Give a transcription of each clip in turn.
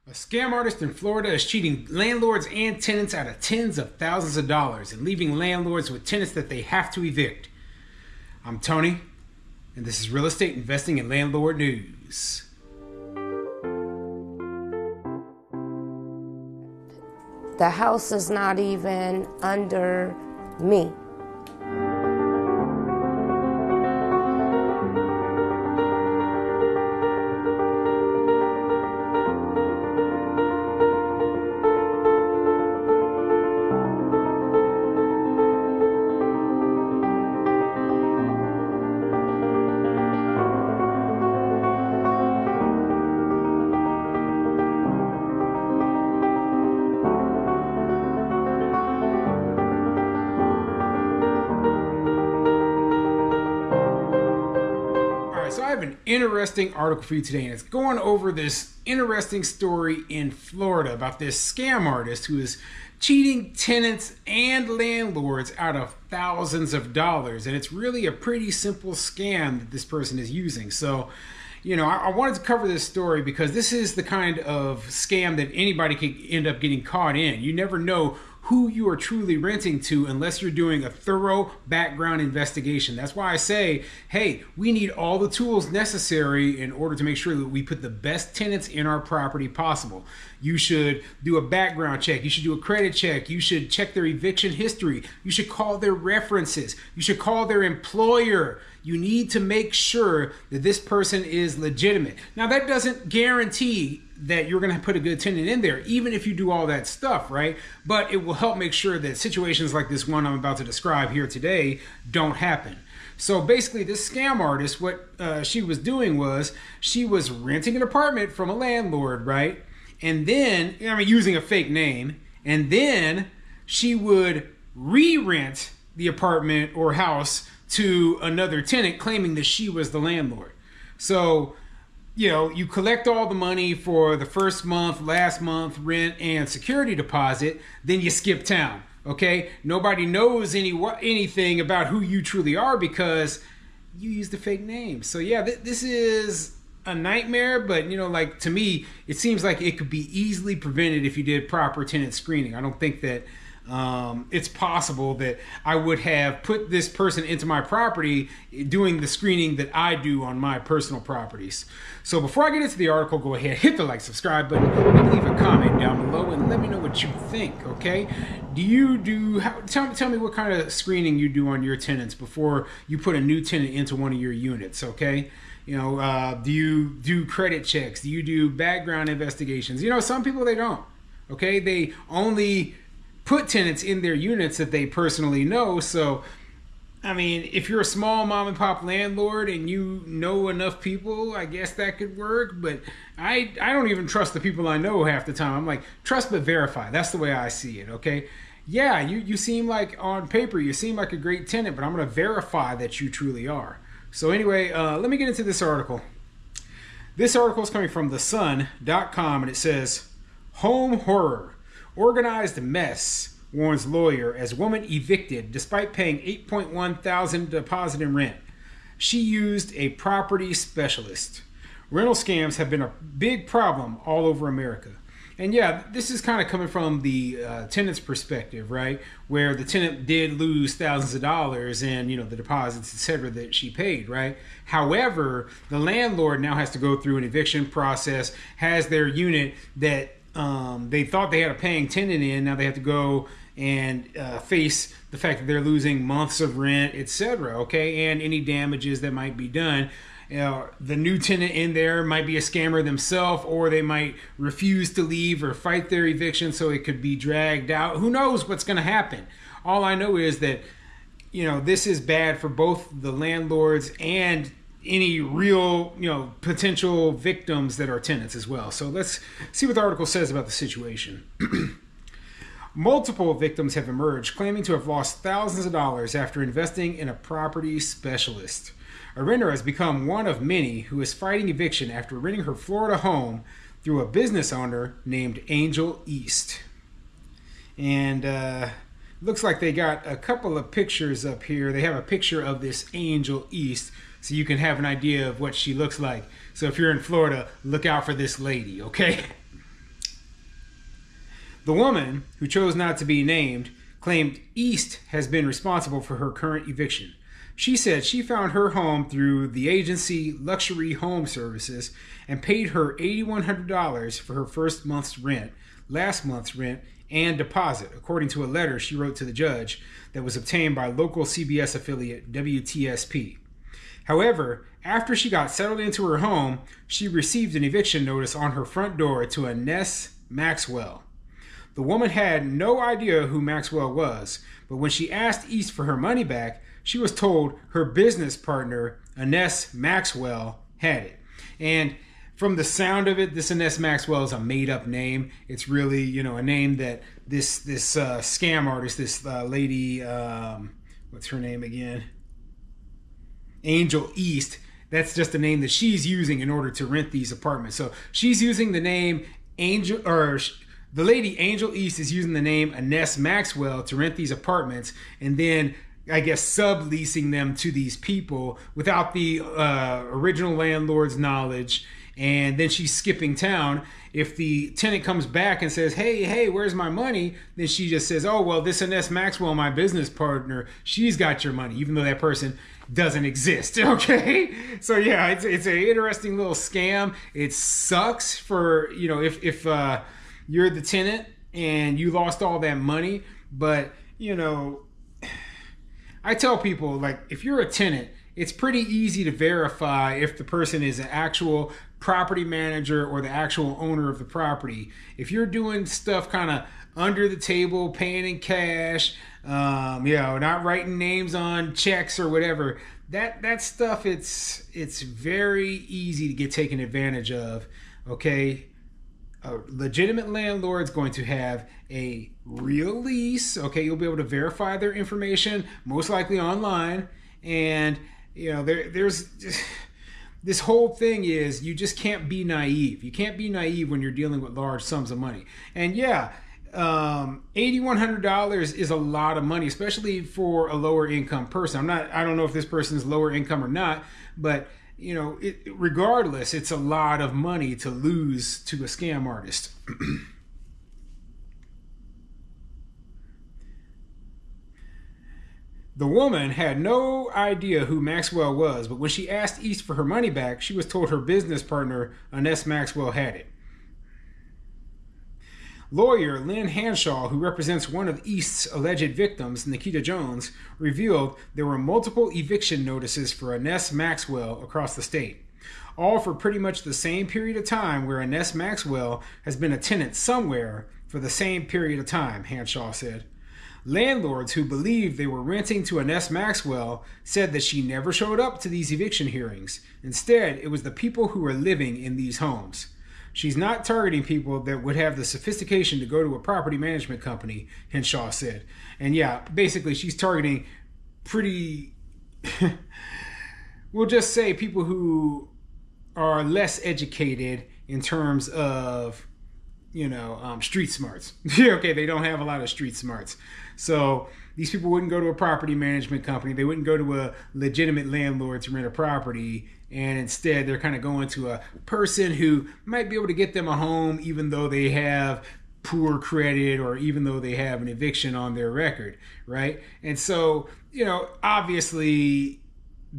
A scam artist in Florida is cheating landlords and tenants out of tens of thousands of dollars and leaving landlords with tenants that they have to evict. I'm Tony, and this is Real Estate Investing and Landlord News. The house is not even under me. So I have an interesting article for you today, and it's going over this interesting story in Florida about this scam artist who is cheating tenants and landlords out of thousands of dollars. And it's really a pretty simple scam that this person is using. So, I wanted to cover this story because this is the kind of scam that anybody could end up getting caught in. You never know who you are truly renting to unless you're doing a thorough background investigation. That's why I say, hey, we need all the tools necessary in order to make sure that we put the best tenants in our property possible. You should do a background check. You should do a credit check. You should check their eviction history. You should call their references. You should call their employer. You need to make sure that this person is legitimate. Now, that doesn't guarantee that you're going to put a good tenant in there, even if you do all that stuff, right? But it will help make sure that situations like this one I'm about to describe here today don't happen. So basically, this scam artist, what she was doing was she was renting an apartment from a landlord, right? And then, using a fake name, and then she would re-rent the apartment or house to another tenant claiming that she was the landlord. So, you collect all the money for the first month, last month, rent, and security deposit, then you skip town, okay? Nobody knows anything about who you truly are because you used a fake name. So yeah, this is a nightmare, but to me, it seems like it could be easily prevented if you did proper tenant screening. I don't think that it's possible that I would have put this person into my property doing the screening that I do on my personal properties. So before I get into the article, go ahead, hit the like, subscribe button, and leave a comment down below and let me know what you think, okay? Tell me what kind of screening you do on your tenants before you put a new tenant into one of your units, okay? Do you do credit checks? Do you do background investigations? Some people, they don't, okay? They only put tenants in their units that they personally know. So, if you're a small mom and pop landlord and you know enough people, I guess that could work. But I don't even trust the people I know half the time. I'm like, trust but verify. That's the way I see it, okay? Yeah, you seem like, on paper, you seem like a great tenant, but I'm going to verify that you truly are. So anyway, let me get into this article. This article is coming from thesun.com, and it says, "Home horror. Organized mess," warns lawyer as woman evicted despite paying $8.1 thousand deposit in rent. She used a property specialist. Rental scams have been a big problem all over America. And yeah, this is kind of coming from the tenant's perspective, right? Where the tenant did lose thousands of dollars and, the deposits, etc., that she paid, right? However, the landlord now has to go through an eviction process, has their unit that they thought they had a paying tenant in. Now they have to go and face the fact that they're losing months of rent, etc., okay? And any damages that might be done. The new tenant in there might be a scammer themselves, or they might refuse to leave or fight their eviction, so it could be dragged out. Who knows what's going to happen? All I know is that, this is bad for both the landlords and any real, potential victims that are tenants as well. So let's see what the article says about the situation. Multiple victims have emerged claiming to have lost thousands of dollars after investing in a property specialist. A renter has become one of many who is fighting eviction after renting her Florida home through a business owner named Angel East. And looks like they got a couple of pictures up here. They have a picture of this Angel East, so you can have an idea of what she looks like. So if you're in Florida, look out for this lady, okay? The woman, who chose not to be named, claimed East has been responsible for her current eviction. She said she found her home through the agency Luxury Home Services and paid her $8,100 for her first month's rent, last month's rent, and deposit, according to a letter she wrote to the judge that was obtained by local CBS affiliate WTSP. However, after she got settled into her home, she received an eviction notice on her front door to a Ness Maxwell. The woman had no idea who Maxwell was, but when she asked East for her money back, she was told her business partner, Ines Maxwell, had it. And from the sound of it, this Ines Maxwell is a made-up name. It's really, a name that this scam artist, this lady, what's her name again? Angel East. That's just a name that she's using in order to rent these apartments. So she's using the name Angel, or the lady Angel East is using the name Ines Maxwell to rent these apartments, and then I guess subleasing them to these people without the original landlord's knowledge. And then she's skipping town. If the tenant comes back and says, hey, where's my money? Then she just says, oh, well, this Ines Maxwell, my business partner, she's got your money, even though that person doesn't exist. Okay. So yeah, it's an interesting little scam. It sucks for, if you're the tenant and you lost all that money. But, I tell people, like, if you're a tenant, it's pretty easy to verify if the person is an actual property manager or the actual owner of the property. If you're doing stuff kind of under the table, paying in cash, not writing names on checks or whatever, that stuff, it's very easy to get taken advantage of. Okay. A legitimate landlord's going to have a real lease. Okay, you'll be able to verify their information, most likely online. And there's this whole thing is you just can't be naive. You can't be naive when you're dealing with large sums of money. And yeah, $8,100 is a lot of money, especially for a lower income person. I don't know if this person is lower income or not, but regardless, it's a lot of money to lose to a scam artist. The woman had no idea who Maxwell was, but when she asked East for her money back, she was told her business partner, Ines Maxwell, had it. Lawyer Lynn Hanshaw, who represents one of East's alleged victims, Nikita Jones, revealed there were multiple eviction notices for Ines Maxwell across the state, all for pretty much the same period of time where Ines Maxwell has been a tenant somewhere for the same period of time, Hanshaw said. Landlords who believed they were renting to Ines Maxwell said that she never showed up to these eviction hearings. Instead, it was the people who were living in these homes. She's not targeting people that would have the sophistication to go to a property management company, Henshaw said. And yeah, basically she's targeting pretty, we'll just say people who are less educated in terms of, street smarts. Okay, they don't have a lot of street smarts. So these people wouldn't go to a property management company. They wouldn't go to a legitimate landlord to rent a property. And instead, they're kind of going to a person who might be able to get them a home, even though they have poor credit or even though they have an eviction on their record, right? And so, obviously,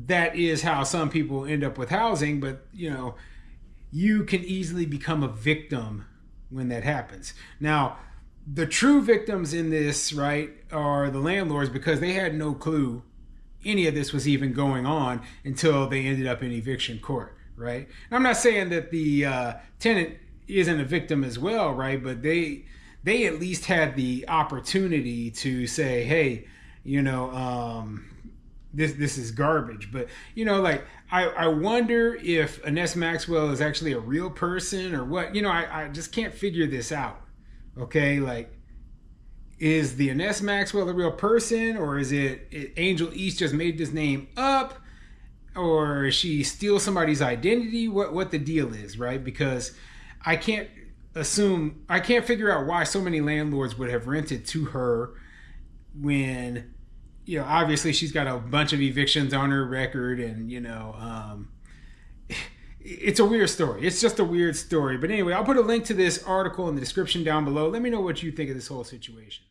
that is how some people end up with housing. But, you can easily become a victim when that happens. Now, the true victims in this, right, are the landlords, because they had no clue any of this was even going on until they ended up in eviction court, right? And I'm not saying that the tenant isn't a victim as well, right? But they at least had the opportunity to say, hey, this is garbage. But I wonder if Ines Maxwell is actually a real person or what. I just can't figure this out. Okay, is the Ines Maxwell a real person, or is it Angel East just made this name up, or is she steal somebody's identity? What the deal is, right? Because I can't figure out why so many landlords would have rented to her when, obviously she's got a bunch of evictions on her record, and it's a weird story. It's just a weird story. But anyway, I'll put a link to this article in the description down below. Let me know what you think of this whole situation.